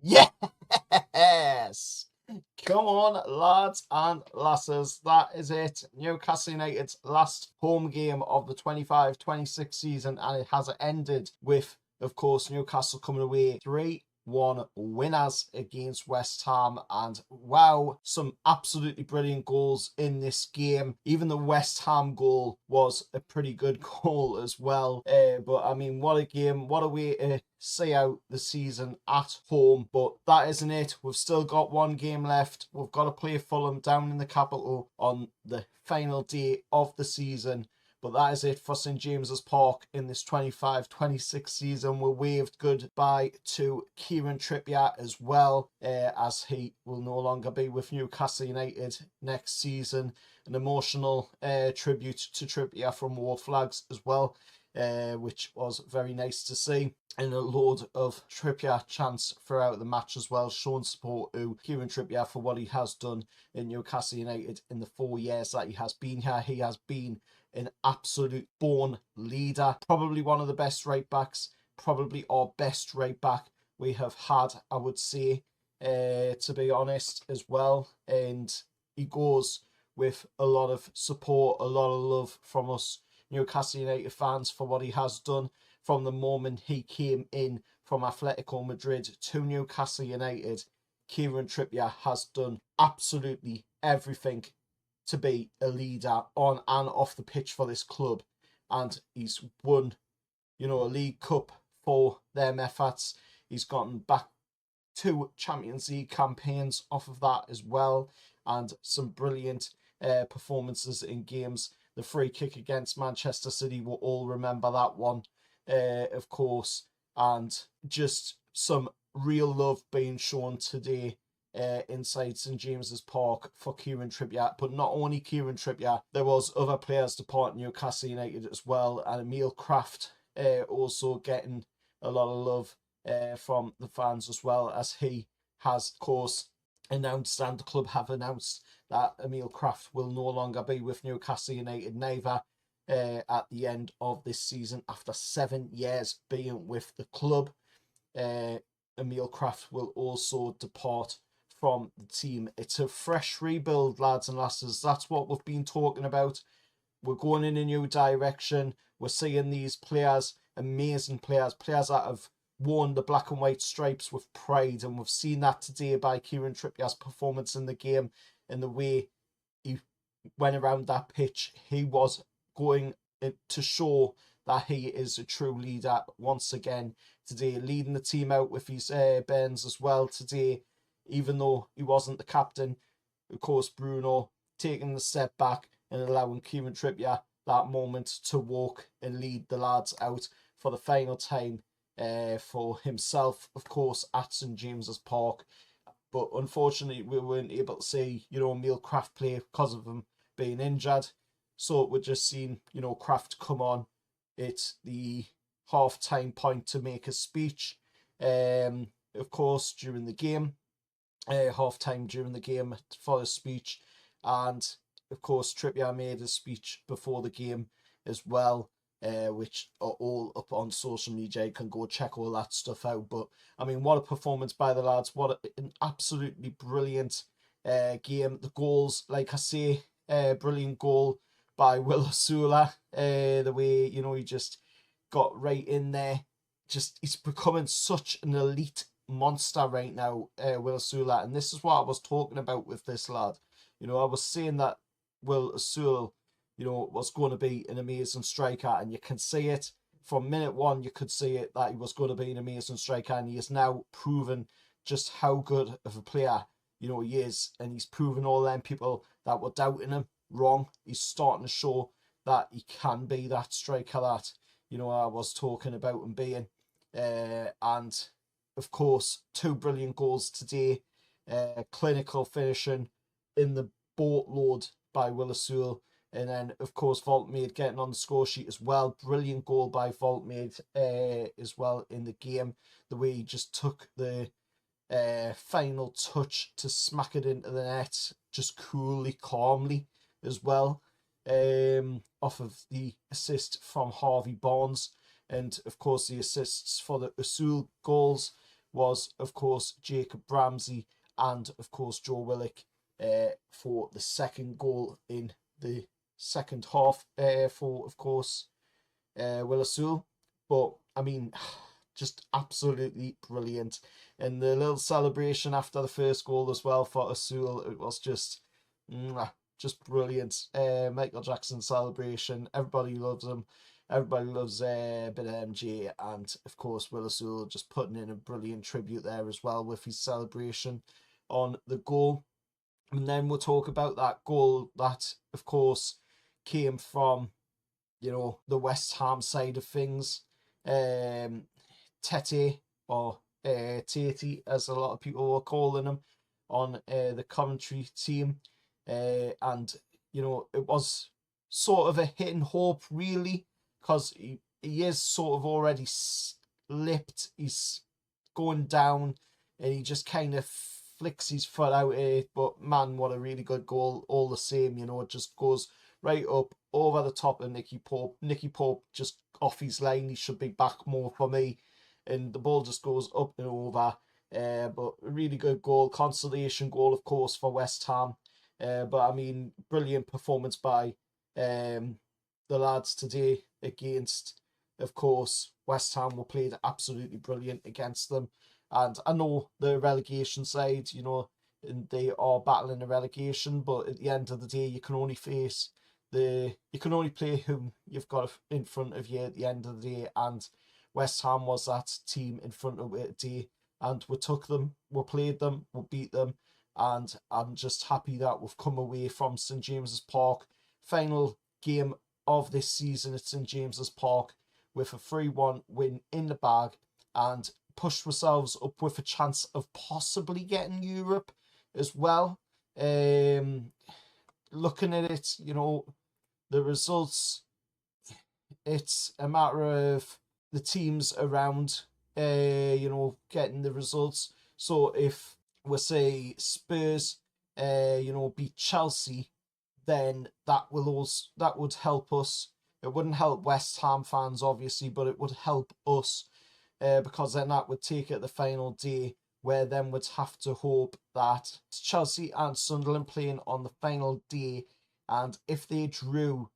Yes! Come on, lads and lasses. That is it. Newcastle United's last home game of the 25-26 season, and it has ended with, of course, Newcastle coming away 3-1 winners against West Ham. And wow, some absolutely brilliant goals in this game. Even the West Ham goal was a pretty good goal as well. But I mean, what a game, what a way to see out the season at home. But that isn't it. We've still got one game left. We've got to play Fulham down in the capital on the final day of the season. But that is it for St James's Park in this 25-26 season. We're waved goodbye to Kieran Trippier as well, as he will no longer be with Newcastle United next season. An emotional tribute to Trippier from War Flags as well, which was very nice to see. And a load of Trippier chants throughout the match as well, showing support to Kieran Trippier for what he has done in Newcastle United in the 4 years that he has been here. He has been an absolute born leader, probably one of the best right backs, probably our best right back we have had, I would say, to be honest, as well. And he goes with a lot of support, a lot of love from us Newcastle United fans for what he has done from the moment he came in from Atletico Madrid to Newcastle United. Kieran Trippier has done absolutely everything to be a leader on and off the pitch for this club, and he's won, a League Cup for them efforts. He's gotten back 2 Champions League campaigns off of that as well, and some brilliant performances in games. The free kick against Manchester City, we'll all remember that one, of course, and just some real love being shown today inside St James's Park for Kieran Trippier. But not only Kieran Trippier, there was other players departing Newcastle United as well, and Emil Kraft also getting a lot of love from the fans as well, as he has, of course, announced, and the club have announced, that Emil Kraft will no longer be with Newcastle United neither at the end of this season after 7 years being with the club. Emil Kraft will also depart from the team. It's a fresh rebuild, lads and lasses. That's what we've been talking about. We're going in a new direction. We're seeing these players, amazing players that have worn the black and white stripes with pride, and we've seen that today by Kieran Trippier's performance in the game and the way he went around that pitch. He was going to show that he is a true leader once again today, leading the team out with his bends as well today, even though he wasn't the captain. Of course, Bruno taking the step back and allowing Kieran Trippier that moment to walk and lead the lads out for the final time for himself, of course, at St James's Park. But unfortunately, we weren't able to see, Emil Kraft play because of him being injured. So we're just seeing, Kraft come on at the half-time point to make a speech. Of course, during the game, half-time during the game for a speech. And of course, Trippier made a speech before the game as well, which are all up on social media. You can go check all that stuff out. But I mean, what a performance by the lads! What an absolutely brilliant game. The goals, like I say, brilliant goal by Will Osula. The way he just got right in there. Just he's becoming such an elite monster right now, Will Osula, and this is what I was talking about with this lad. I was saying that Will Osula, was going to be an amazing striker, and you can see it from minute one. You could see it that he was going to be an amazing striker, and he has now proven just how good of a player he is, and he's proven all them people that were doubting him wrong. He's starting to show that he can be that striker that I was talking about him being, and of course 2 brilliant goals today, clinical finishing in the boatload by Will Osula. And then, of course, Voltmade getting on the score sheet as well. Brilliant goal by Voltmade as well in the game. The way he just took the final touch to smack it into the net, just coolly, calmly as well. Off of the assist from Harvey Barnes. And, of course, the assists for the Osula goals was, of course, Jacob Ramsey and, of course, Joe Willock for the second goal in the second half for, of course, Will Asul. But, I mean, just absolutely brilliant. And the little celebration after the first goal as well for Asul, it was just brilliant. Michael Jackson celebration. Everybody loves him. Everybody loves a bit of MJ, and of course Will Asul just putting in a brilliant tribute there as well with his celebration on the goal. And then we'll talk about that goal that, of course, came from, you know, the West Ham side of things. Tete, or Tatey, as a lot of people were calling him on the commentary team. And, you know, it was sort of a hit and hope, really, because he is sort of already slipped. He's going down, and he just kind of flicks his foot out here. But, man, what a really good goal all the same. You know, it just goes right up over the top of Nicky Pope. Nicky Pope just off his line. He should be back more for me. And the ball just goes up and over. But a really good goal. Consolation goal, of course, for West Ham. But, I mean, brilliant performance by the lads today against, of course, West Ham. Were played absolutely brilliant against them. And I know the relegation side, you know, and they are battling the relegation, but at the end of the day, you can only play whom you've got in front of you at the end of the day, and West Ham was that team in front of it today, and we took them, we played them, we beat them, and I'm just happy that we've come away from St James's Park, final game of this season at St James's Park, with a 3-1 win in the bag, and pushed ourselves up with a chance of possibly getting Europe as well. Looking at it, you know, the results, it's a matter of the teams around, you know, getting the results. So if we say Spurs, you know, beat Chelsea, then that would help us. It wouldn't help West Ham fans, obviously, but it would help us, because then that would take it the final day, where then would have to hope that Chelsea and Sunderland playing on the final day, and if they drew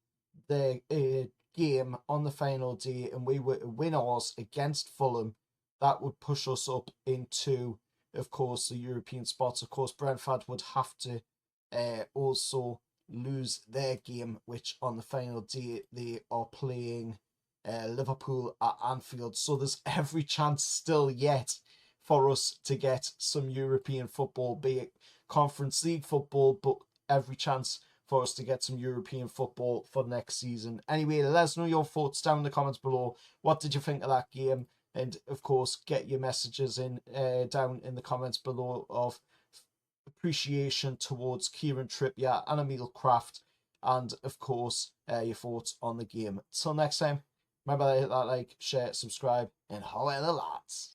their game on the final day and we were to win ours against Fulham, that would push us up into, of course, the European spots. Of course, Brentford would have to also lose their game, which on the final day they are playing Liverpool at Anfield. So there's every chance still yet for us to get some European football, be it Conference League football, but every chance for us to get some European football for next season. Anyway, let us know your thoughts down in the comments below. What did you think of that game? And of course, get your messages in down in the comments below of appreciation towards Kieran Trippier and Emil Kraft, and of course your thoughts on the game. Till next time, remember to hit that like, share, subscribe, and holla the lads.